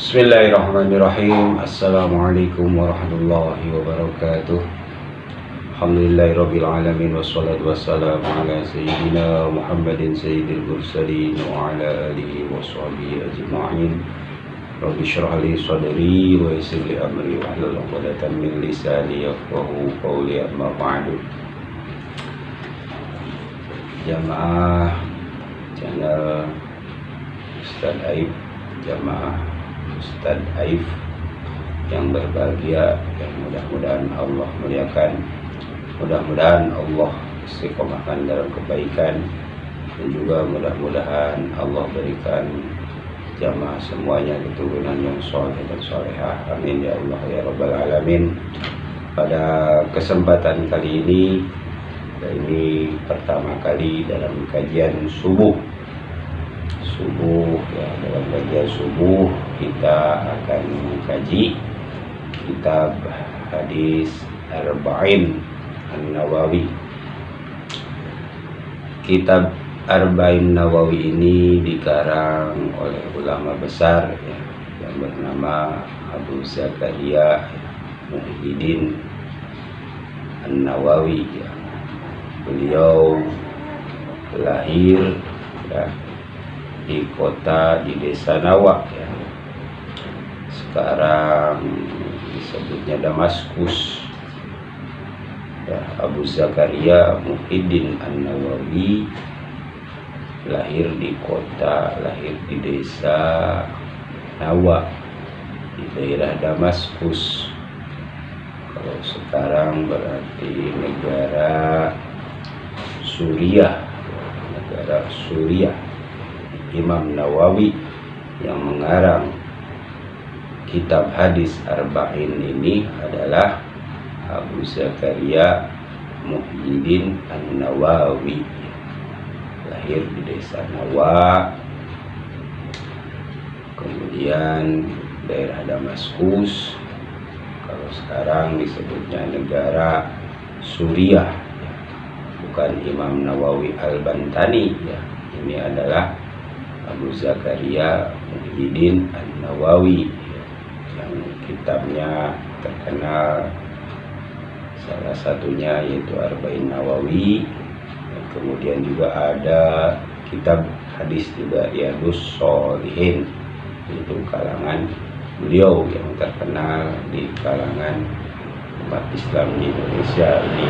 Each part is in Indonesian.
Bismillahirrahmanirrahim. Assalamualaikum warahmatullahi wabarakatuh. Alhamdulillahirabbil alamin wassalatu wassalamu ala sayyidina Muhammadin sayyidil mursalin wa ala alihi washabihi ajma'in. Rabbi shrah li sadri wa yassir li amri wahlul 'uqdatam min lisani yafqahu qawli. Amma ba'du. Jamaah channel Ustaz Aib, jamaah Ustaz Aif yang berbahagia, yang mudah-mudahan Allah muliakan, mudah-mudahan Allah istiqomahkan dalam kebaikan, dan juga mudah-mudahan Allah berikan jamaah semuanya keturunan yang soleh dan solehah. Amin ya Allah ya Rabbal Alamin. Pada kesempatan kali ini pertama kali dalam kajian subuh ya, dalam kajian subuh kita akan mengkaji kitab hadis Arba'in An-Nawawi. Kitab Arba'in Nawawi ini dikarang oleh ulama besar ya, yang bernama Abu Zakaria Muhyiddin An-Nawawi ya. Beliau lahir ya, di desa Nawa ya. Sekarang disebutnya Damaskus ya. Abu Zakaria Muhyiddin An-Nawawi lahir di desa Nawa di daerah Damaskus. Kalau sekarang berarti negara Suriah. Imam Nawawi yang mengarang kitab hadis Arba'in ini adalah Abu Zakaria Muhyiddin An-Nawawi, lahir di desa Nawa, kemudian daerah Damaskus. Kalau sekarang disebutnya negara Suriah, bukan Imam Nawawi Al-Bantani ya. Ini adalah Abu Zakaria Muhyiddin An-Nawawi yang kitabnya terkenal, salah satunya yaitu Arba'in Nawawi. Dan kemudian juga ada kitab hadis juga, Riyadhus Shalihin, itu kalangan beliau yang terkenal di kalangan umat Islam di Indonesia ini.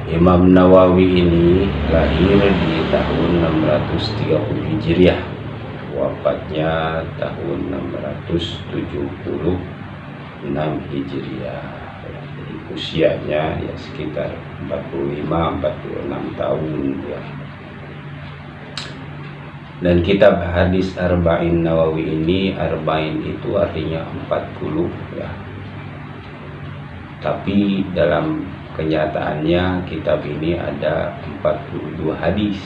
Imam Nawawi ini lahir di tahun 630 Hijriah, wafatnya tahun 676 Hijriah. Jadi usianya ya sekitar 45-46 tahun ya. Dan kitab hadis Arba'in Nawawi ini, Arba'in itu artinya 40 ya. Tapi dalam kenyataannya kitab ini ada 42 hadis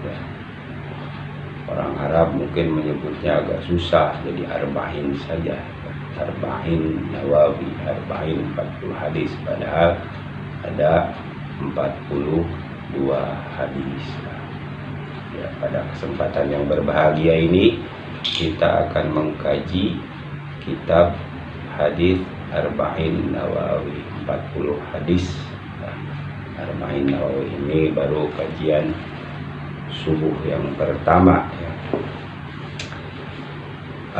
ya. Orang Arab mungkin menyebutnya agak susah, jadi Arba'in saja, Arba'in Nawawi, Arba'in 40 hadis, padahal ada 42 hadis ya. Pada kesempatan yang berbahagia ini kita akan mengkaji kitab hadis Arba'in Nawawi, 40 hadis. Arba'in Nawawi ini baru kajian subuh yang pertama ya.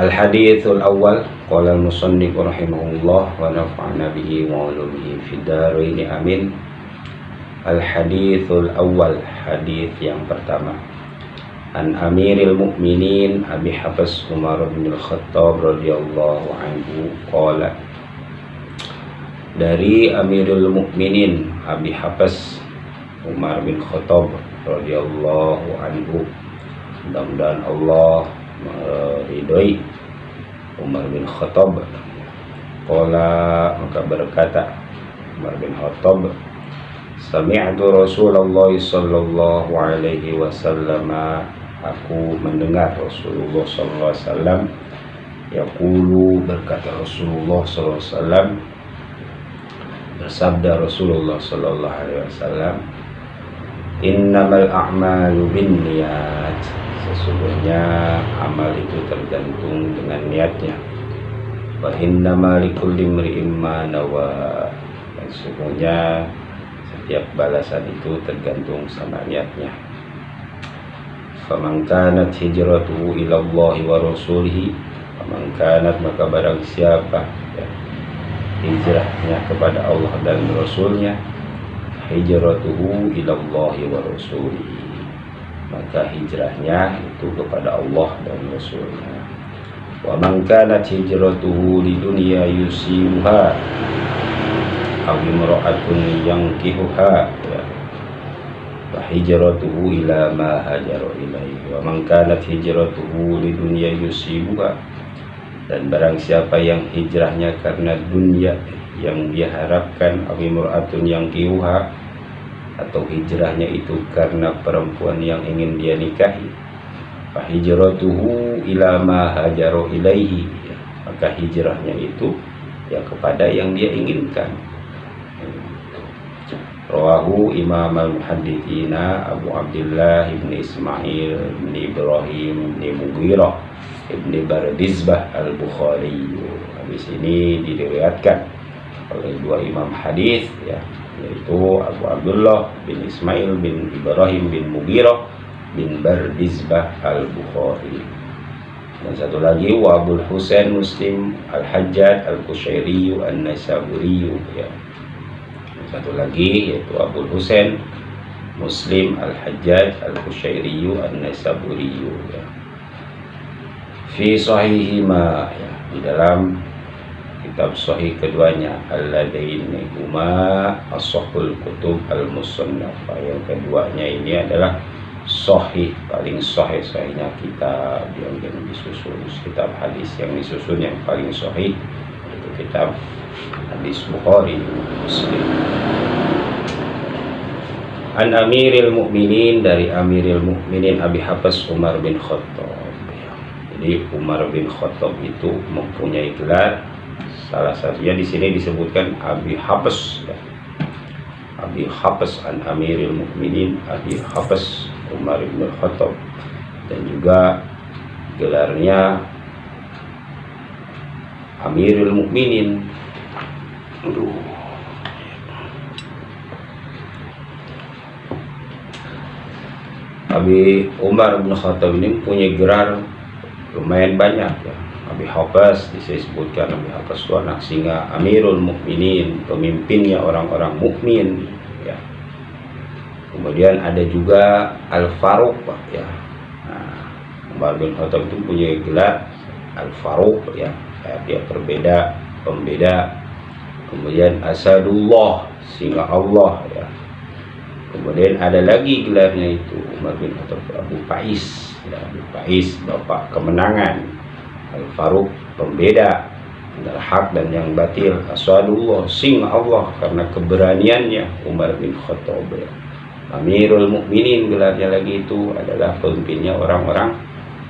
Al-hadithul awal, qala al-musannif rahimahullah wa nafa'ana bihi wa ulumihi fid dharain amin. Al-hadithul awal, hadith yang pertama. An Amiril Mukminin Abi Hafs Umar bin Al-Khattab radhiyallahu anhu qala, dari Amirul Mukminin Abi Hafs Umar bin Khattab radhiyallahu anhu, mudah-mudahan Allah meridhoi Umar bin Khattab. Qala, maka berkata Umar bin Khattab, sami'tu Rasulullah sallallahu alaihi wasallam, aku mendengar Rasulullah sallallahu alaihi wasallam yaqulu, berkata Rasulullah sallallahu alaihi wasallam, bersabda Rasulullah sallallahu alaihi wasallam, innamal a'malu binniyat, Sesungguhnya amal itu tergantung dengan niatnya. Wa innama likulli imri'in ma nawa. Dan sesungguhnya setiap balasan itu tergantung sama niatnya. Faman kanat hijratuhu ila Allahi wa rasulihi, faman kanat, maka barang siapa ya, hijrahnya kepada Allah dan Rasulnya, hijratuhu ila Allahi wa rasulihi, maka hijrahnya itu kepada Allah dan Rasulnya. Wa man kanat hijratuhu lidunya yusibuha aw imra'atun yankihuha, ya, wa hijratuhu ila ma hajara ilaihi. Wa man kanat hijratuhu lidunya yusibuha, dan barang siapa yang hijrahnya karena dunia yang dia harapkan, aw imra'atun yankihuha, atau hijrahnya itu karena perempuan yang ingin dia nikahi, fa hijratuhu ila ma hajara ilaihi, ya, maka hijrahnya itu ya kepada yang dia inginkan. Rawahu Imam al-Muhadditsina Abu Abdullah ibn Ismail ibn Ibrahim ibn Mughirah ibn Bardizbah al-Bukhari. Hadis ini diriwayatkan oleh dua imam hadis, ya, yaitu Abu Abdullah bin Ismail bin Ibrahim bin Mughirah bin Bardizbah al-Bukhari. Dan satu lagi wa Abul Husain Muslim al-Hajjaj al-Qushairi an-Naisaburi, ya. Satu lagi yaitu Abul Husain Muslim al-Hajjaj al-Qushairi an-Naisaburi, ya. Fi sahihima, ya, di dalam kitab sahih keduanya, alladaini huma as-sahhul kutub al-musannafah. Yang keduanya ini adalah sahih, paling sahihnya kitab yang disusun, kitab hadis yang disusun yang paling sahih itu kitab hadis Bukhari Muslim. An Amiril Mukminin, dari Amiril Mukminin Abi Hafs Umar bin Khattab. Jadi Umar bin Khattab itu mempunyai gelar, salah satunya di sini disebutkan Abi Hafs, ya. Abi Hafs an Amiril Mukminin Abi Hafs Umar bin Khattab, dan juga gelarnya Amirul Mukminin. Abi Umar bin Khattab ini punya gelar lumayan banyak, ya. Abi Hafs disebutkan, Abi Hafs itu anak singa Amirul Mukminin, pemimpinnya orang-orang mukmin, ya. Kemudian ada juga Al-Faruq, ya. Nah, Umar bin Khattab itu punya gelar Al-Faruq, ya. Dia pembeda. Kemudian Asadullah, singa Allah, ya. Kemudian ada lagi gelarnya itu Umar bin Khattab Abu Faiz, ya. Abu Faiz, bapak kemenangan. Al-Faruq, pembeda antara hak dan yang batil. Asadullah, singa Allah, karena keberaniannya Umar bin Khattab, ya. Amirul Mukminin gelarnya lagi itu adalah pemimpinnya orang-orang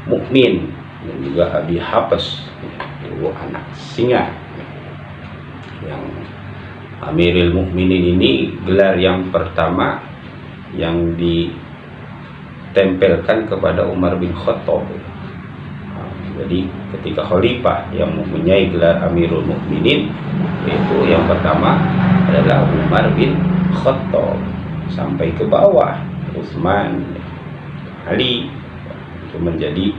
mukmin. Dan juga Abi Hafs, itu anak singa. Yang Amirul Mukminin ini gelar yang pertama yang ditempelkan kepada Umar bin Khattab. Jadi ketika khalifah yang mempunyai gelar Amirul Mukminin, itu yang pertama adalah Umar bin Khattab, sampai ke bawah Utsman, Ali, itu menjadi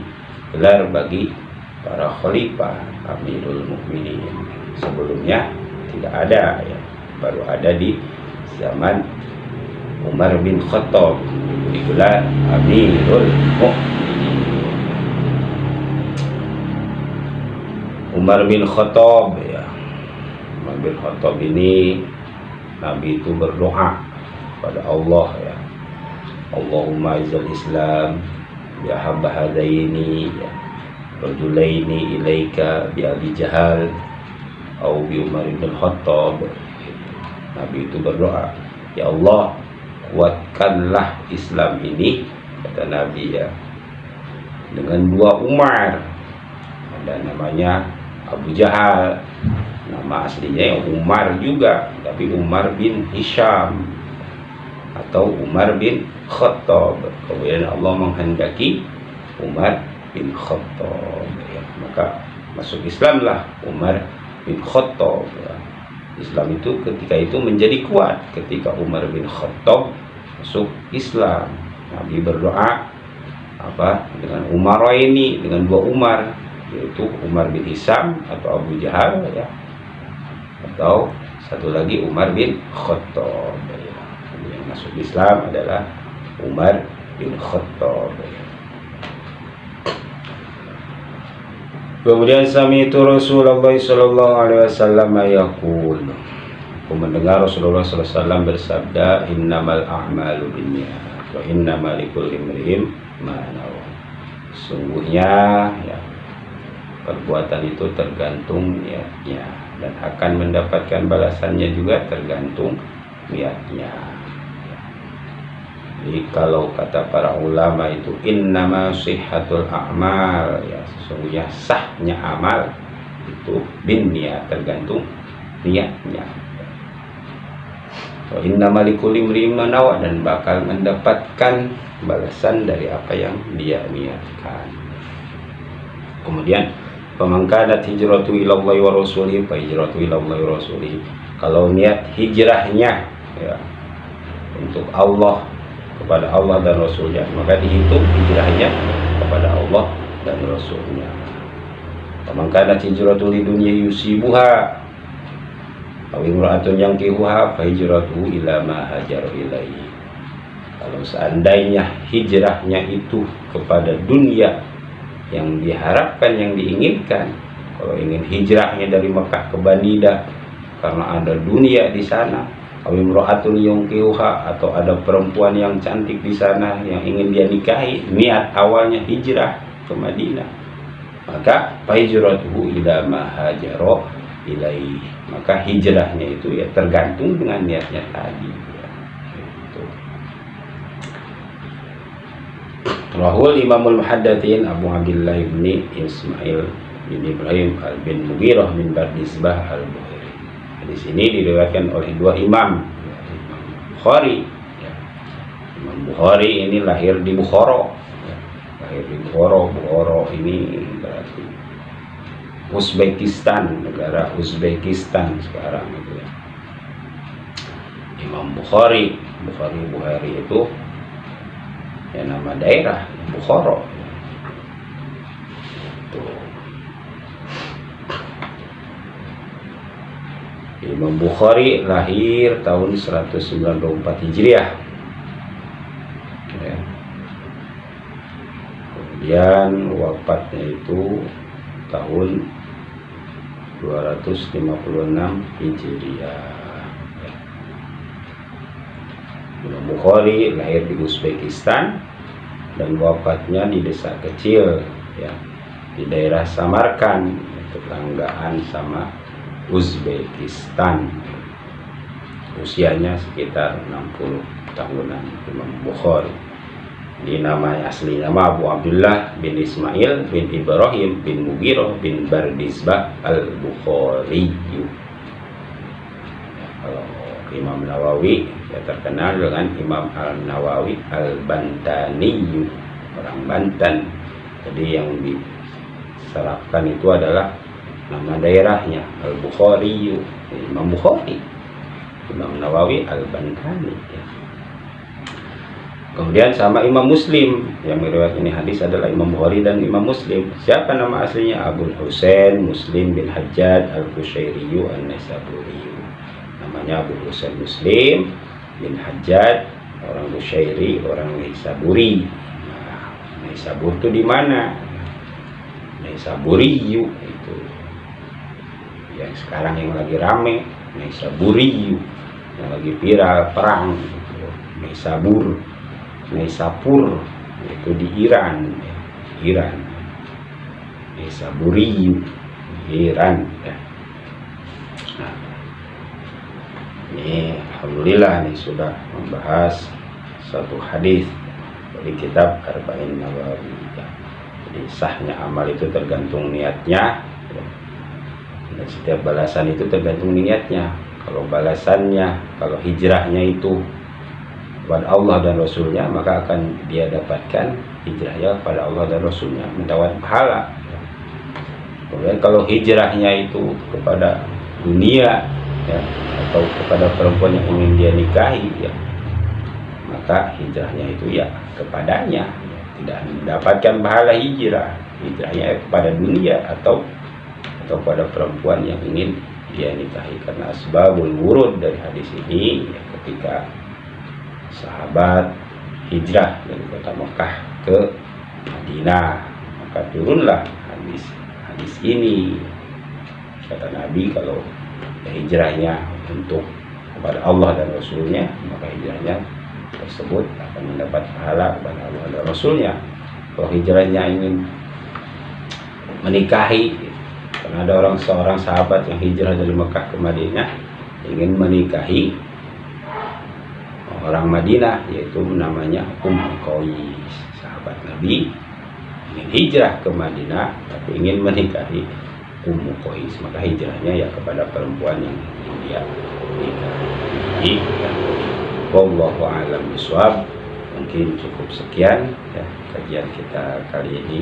gelar bagi para khalifah Amirul Mukminin. Sebelumnya tidak ada, ya, baru ada di zaman Umar bin Khattab digelar Amirul Mukminin. Umar bin Khattab, ya. Umar bin Khattab ini Nabi itu berdoa pada Allah, ya. Allahumma izzal Islam ya habba hadaini, ya, rajulaini ilaika bi Abi Jahal au bi Umar bin Khattab. Nabi itu berdoa, ya Allah, kuatkanlah Islam ini, kata Nabi, ya, dengan dua Umar. Ada namanya Abu Jahal, nama aslinya Umar juga, tapi Umar bin Hisham atau Umar bin Khattab. Kemudian Allah menghendaki Umar bin Khattab ya. Maka masuk Islamlah Umar bin Khattab ya. Islam itu ketika itu menjadi kuat ketika Umar bin Khattab masuk Islam. Nabi berdoa dengan Umaraini, dengan dua Umar, yaitu Umar bin Hisam atau Abu Jahal ya, atau satu lagi Umar bin Khattab ya. Yang masuk Islam adalah Umar bin Khattab ya. Kemudian sami itu Rasulullah sallallahu alaihi wasallam yaqul. Aku mendengar Rasulullah sallallahu alaihi wasallam bersabda, innamal a'malu binniyat wa innamal likulli imrin ma nawa. Sungguhnya ya, perbuatan itu tergantung niatnya dan akan mendapatkan balasannya juga tergantung niatnya. Jadi kalau kata para ulama itu innama sihhatul a'mal ya, sesungguhnya sahnya amal itu bin niat, tergantung niatnya. Wa innama likulli imrin ma nawa, dan bakal mendapatkan balasan dari apa yang dia niatkan. Kemudian pemangkanat hijratu ilallahi wa rasulih fa hijratu ilallahi wa rasulih. Kalau niat hijrahnya ya untuk Allah, kepada Allah dan Rasulnya, maka dihitung hijrahnya kepada Allah dan Rasulnya. Pemangkanat hijratu li dunya yusibuha aw imra'atun yankihuha fa hijratuhu ila ma hajar ilaihi. Kalau seandainya hijrahnya itu kepada dunia yang diharapkan, yang diinginkan, kalau ingin hijrahnya dari Mekah ke Madinah karena ada dunia di sana, awimro'atun yungkiuha, atau ada perempuan yang cantik di sana yang ingin dia nikahi, niat awalnya hijrah ke Madinah, maka hijratuhu ila ma hajara ilaihi, maka hijrahnya itu ya tergantung dengan niatnya tadi ya. Gitu. Rahul Imamul Muhaddatsin Abu Abdullah bin Ismail bin Ibrahim bin Mughirah bin Bardizbah al-Bukhari. Di sini diriwayatkan oleh dua imam, Imam Bukhari. Imam Bukhari ini lahir di Bukhara. Lahir di Bukhara. Bukhara ini berarti Uzbekistan, negara Uzbekistan sekarang itu ya. Imam Bukhari itu ya nama daerah Bukhara. Imam Bukhari lahir tahun 194 Hijriah ya. Kemudian wafatnya itu tahun 256 Hijriah ya. Imam Bukhari lahir di Uzbekistan dan wafatnya di desa kecil ya, di daerah Samarkand, tetanggaan sama Uzbekistan. Usianya sekitar 60 tahunan Imam Bukhari. Ini nama aslinya Abu Abdullah bin Ismail bin Ibrahim bin Mughirah bin Bardizbah al-Bukhari. Kalau Imam Nawawi ya terkenal dengan Imam Al-Nawawi Al-Bantani, orang Banten. Jadi yang diserapkan itu adalah nama daerahnya Al-Bukhari, Imam Bukhari, Imam Nawawi Al-Bantani ya. Kemudian sama Imam Muslim, yang meriwayatkan ini hadis adalah Imam Bukhari dan Imam Muslim. Siapa nama aslinya? Abu Husain Muslim bin Hajjaj Al-Qushairi An-Naisaburi. Namanya Abu Husain Muslim bin Hajjaj, orang Qushairi, orang Naisaburi. Nah, Naisabur itu di mana? Naisaburi itu yang sekarang yang lagi rame, Naisaburi, yang lagi viral perang gitu. Naisapur itu di Iran ya. Iran, Naisaburi, Iran ya. Nah, ini alhamdulillah nih sudah membahas satu hadis dari kitab Arba'in Nawawi ya. Jadi sahnya amal itu tergantung niatnya ya. Dan setiap balasan itu tergantung niatnya. Kalau balasannya, kalau hijrahnya itu kepada Allah dan Rasulnya, maka akan dia dapatkan hijrahnya kepada Allah dan Rasulnya, mendapat pahala. Kemudian kalau hijrahnya itu kepada dunia ya, atau kepada perempuan yang ingin dia nikahi ya, maka hijrahnya itu ya kepadanya, tidak mendapatkan pahala hijrahnya kepada dunia atau pada perempuan yang ingin dia nikahi. Karena asbabul wurud dari hadis ini ya, ketika sahabat hijrah dari kota Mekah ke Madinah, maka turunlah hadis ini. Kata Nabi, kalau hijrahnya untuk kepada Allah dan Rasulnya, maka hijrahnya tersebut akan mendapat pahala kepada Allah dan Rasulnya. Kalau hijrahnya ingin menikahi, karena ada seorang sahabat yang hijrah dari Mekah ke Madinah ingin menikahi orang Madinah, yaitu namanya Qais, sahabat Nabi ingin hijrah ke Madinah tapi ingin menikahi Qais, maka hijrahnya ya kepada perempuan yang ingin dia nikahi. Wallahu a'lam bishawab. Mungkin cukup sekian ya kajian kita kali ini.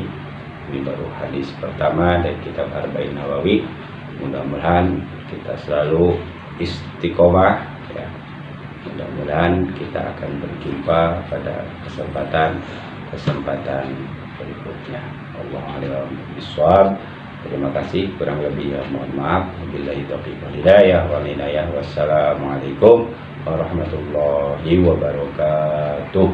Ini baru hadis pertama dari kitab Arba'in Nawawi. Mudah-mudahan kita selalu istiqomah ya. Mudah-mudahan kita akan berjumpa pada kesempatan berikutnya. Wallahu a'lam bishawab. Terima kasih, kurang lebih ya mohon maaf. Wabillahi taufiq wal hidayah wal inayah. Wassalamualaikum warahmatullahi wabarakatuh.